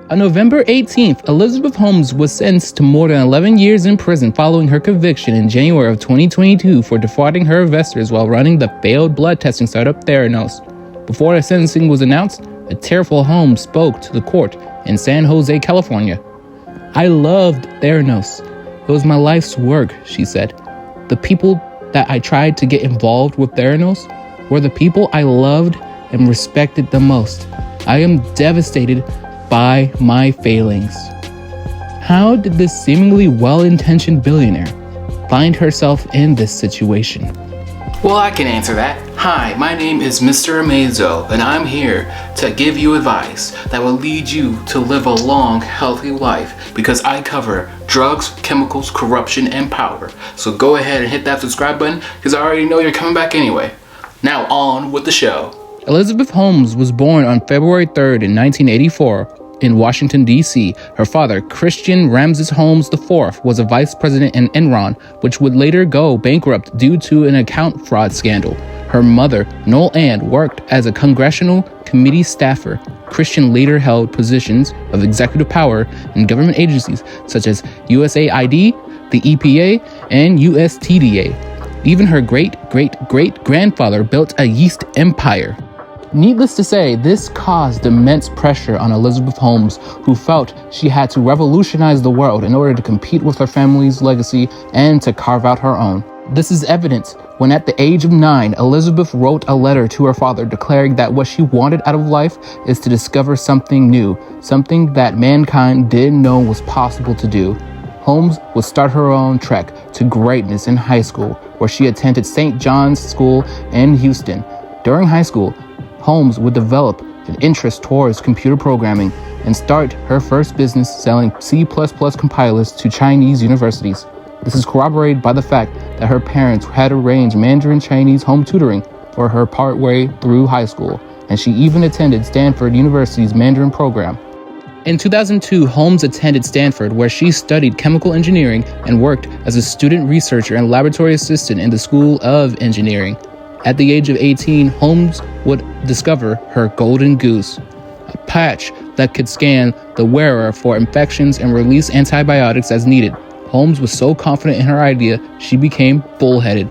On November 18th, Elizabeth Holmes was sentenced to more than 11 years in prison following her conviction in January of 2022 for defrauding her investors while running the failed blood testing startup Theranos. Before the sentencing was announced, a tearful Holmes spoke to the court in San Jose, California. "I loved Theranos. It was my life's work," she said. "The people that I tried to get involved with Theranos were the people I loved and respected the most. I am devastated by my failings." How did this seemingly well-intentioned billionaire find herself in this situation? Well, I can answer that. Hi, my name is Mr.Amazo, and I'm here to give you advice that will lead you to live a long, healthy life because I cover drugs, chemicals, corruption, and power. So go ahead and hit that subscribe button because I already know you're coming back anyway. Now on with the show. Elizabeth Holmes was born on February 3rd in 1984 in Washington, D.C. Her father, Christian Ramses Holmes IV, was a vice president in Enron, which would later go bankrupt due to an account fraud scandal. Her mother, Noel Ann, worked as a congressional committee staffer. Christian later held positions of executive power in government agencies such as USAID, the EPA, and USTDA. Even her great-great-great-grandfather built a yeast empire. Needless to say, this caused immense pressure on Elizabeth Holmes, who felt she had to revolutionize the world in order to compete with her family's legacy and to carve out her own. This is evident when at the age of 9, Elizabeth wrote a letter to her father declaring that what she wanted out of life is to discover something new, something that mankind didn't know was possible to do. Holmes would start her own trek to greatness in high school, where she attended St. John's School in Houston. During high school, Holmes would develop an interest towards computer programming and start her first business selling C++ compilers to Chinese universities. This is corroborated by the fact that her parents had arranged Mandarin Chinese home tutoring for her partway through high school, and she even attended Stanford University's Mandarin program. In 2002, Holmes attended Stanford, where she studied chemical engineering and worked as a student researcher and laboratory assistant in the School of Engineering. At the age of 18, Holmes would discover her golden goose, a patch that could scan the wearer for infections and release antibiotics as needed. Holmes was so confident in her idea, she became bullheaded.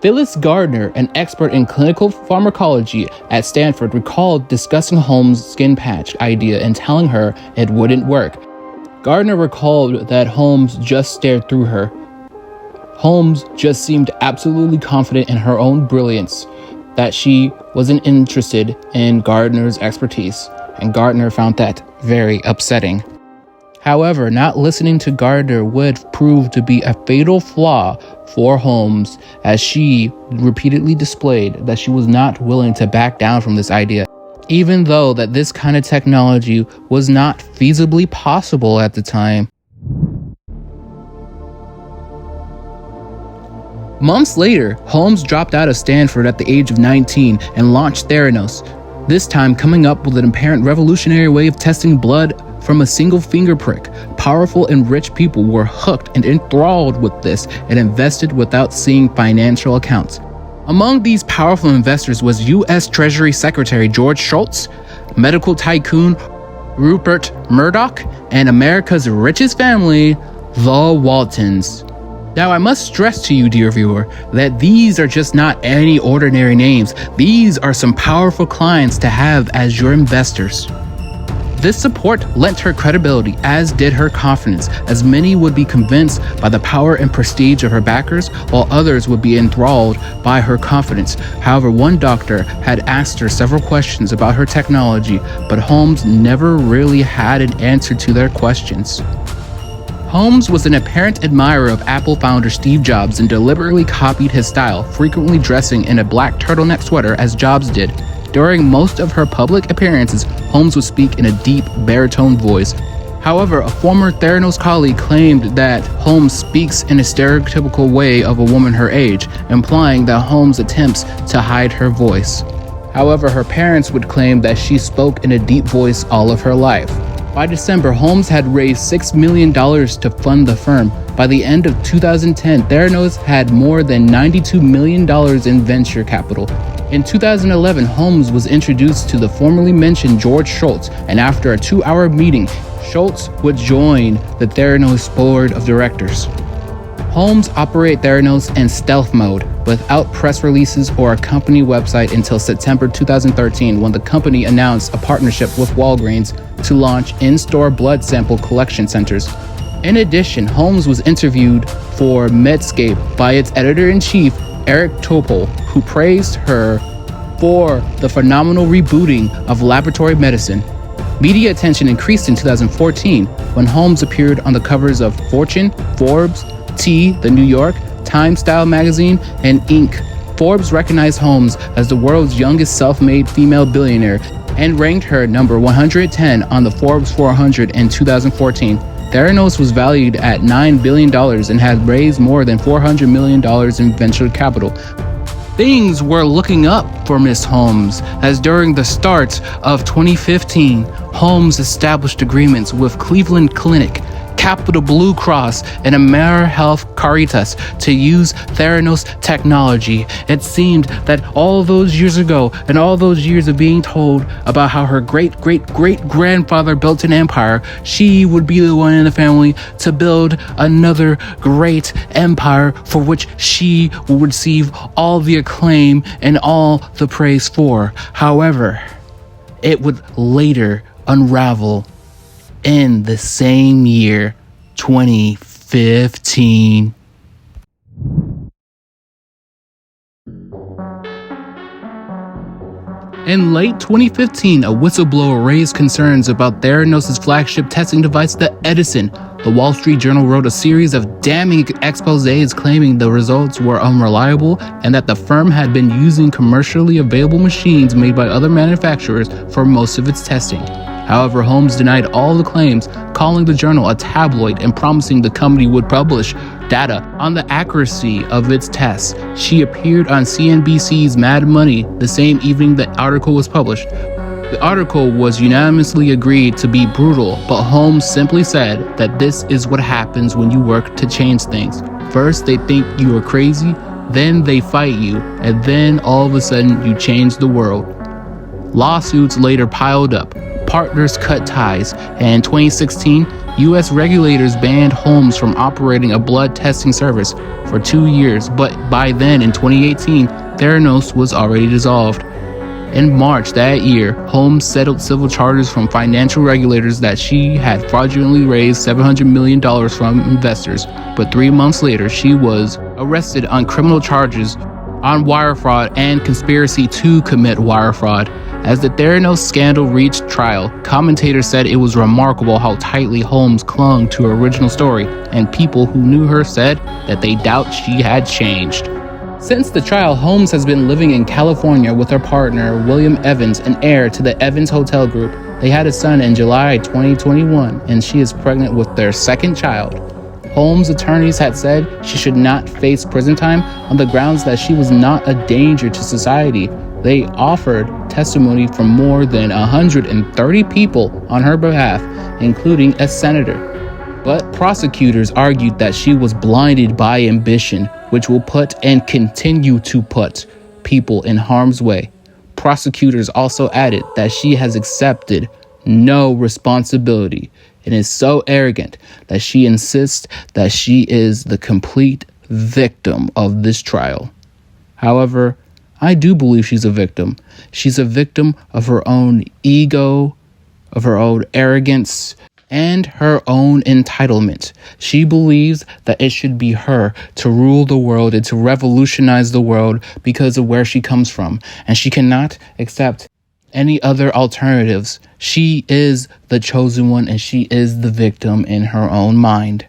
Phyllis Gardner, an expert in clinical pharmacology at Stanford, recalled discussing Holmes' skin patch idea and telling her it wouldn't work. Gardner recalled that Holmes just stared through her. Holmes just seemed absolutely confident in her own brilliance, that she wasn't interested in Gardner's expertise, and Gardner found that very upsetting. However, not listening to Gardner would prove to be a fatal flaw for Holmes, as she repeatedly displayed that she was not willing to back down from this idea, even though that this kind of technology was not feasibly possible at the time. Months later, Holmes dropped out of Stanford at the age of 19 and launched Theranos, this time coming up with an apparent revolutionary way of testing blood from a single finger prick. Powerful and rich people were hooked and enthralled with this and invested without seeing financial accounts. Among these powerful investors was U.S. Treasury Secretary George Shultz, medical tycoon Rupert Murdoch, and America's richest family, the Waltons. Now, I must stress to you, dear viewer, that these are just not any ordinary names. These are some powerful clients to have as your investors. This support lent her credibility, as did her confidence, as many would be convinced by the power and prestige of her backers, while others would be enthralled by her confidence. However, one doctor had asked her several questions about her technology, but Holmes never really had an answer to their questions. Holmes was an apparent admirer of Apple founder Steve Jobs and deliberately copied his style, frequently dressing in a black turtleneck sweater as Jobs did. During most of her public appearances, Holmes would speak in a deep, baritone voice. However, a former Theranos colleague claimed that Holmes speaks in a stereotypical way of a woman her age, implying that Holmes attempts to hide her voice. However, her parents would claim that she spoke in a deep voice all of her life. By December, Holmes had raised $6 million to fund the firm. By the end of 2010, Theranos had more than $92 million in venture capital. In 2011, Holmes was introduced to the formerly mentioned George Shultz, and after a 2-hour meeting, Shultz would join the Theranos board of directors. Holmes operated Theranos in stealth mode, without press releases or a company website until September 2013, when the company announced a partnership with Walgreens to launch in-store blood sample collection centers. In addition, Holmes was interviewed for Medscape by its editor-in-chief, Eric Topol, who praised her for the phenomenal rebooting of laboratory medicine. Media attention increased in 2014 when Holmes appeared on the covers of Fortune, Forbes, T, The New York, Time Style magazine, and Inc. Forbes recognized Holmes as the world's youngest self-made female billionaire and ranked her number 110 on the Forbes 400 in 2014. Theranos was valued at $9 billion and had raised more than $400 million in venture capital. Things were looking up for Miss Holmes, as during the start of 2015, Holmes established agreements with Cleveland Clinic, Capital Blue Cross, and AmeriHealth Caritas to use Theranos technology. It seemed that all those years ago and all those years of being told about how her great-great-great-grandfather built an empire, she would be the one in the family to build another great empire for which she would receive all the acclaim and all the praise for. However, it would later unravel in the same year, 2015. In late 2015, a whistleblower raised concerns about Theranos' flagship testing device, the Edison. The Wall Street Journal wrote a series of damning exposés claiming the results were unreliable and that the firm had been using commercially available machines made by other manufacturers for most of its testing. However, Holmes denied all the claims, calling the journal a tabloid and promising the company would publish data on the accuracy of its tests. She appeared on CNBC's Mad Money the same evening the article was published. The article was unanimously agreed to be brutal, but Holmes simply said that this is what happens when you work to change things. First, they think you are crazy, then they fight you, and then all of a sudden you change the world. Lawsuits later piled up. Partners cut ties, and in 2016, U.S. regulators banned Holmes from operating a blood testing service for 2 years, but by then, in 2018, Theranos was already dissolved. In March that year, Holmes settled civil charges from financial regulators that she had fraudulently raised $700 million from investors, but 3 months later, she was arrested on criminal charges on wire fraud and conspiracy to commit wire fraud. As the Theranos scandal reached trial, commentators said it was remarkable how tightly Holmes clung to her original story, and people who knew her said that they doubt she had changed. Since the trial, Holmes has been living in California with her partner, William Evans, an heir to the Evans Hotel Group. They had a son in July 2021, and she is pregnant with their second child. Holmes' attorneys had said she should not face prison time on the grounds that she was not a danger to society. They offered testimony from more than 130 people on her behalf, including a senator. But prosecutors argued that she was blinded by ambition, which will put and continue to put people in harm's way. Prosecutors also added that she has accepted no responsibility and is so arrogant that she insists that she is the complete victim of this trial. However, I do believe she's a victim. She's a victim of her own ego, of her own arrogance, and her own entitlement. She believes that it should be her to rule the world and to revolutionize the world because of where she comes from, and she cannot accept any other alternatives. She is the chosen one, and she is the victim in her own mind.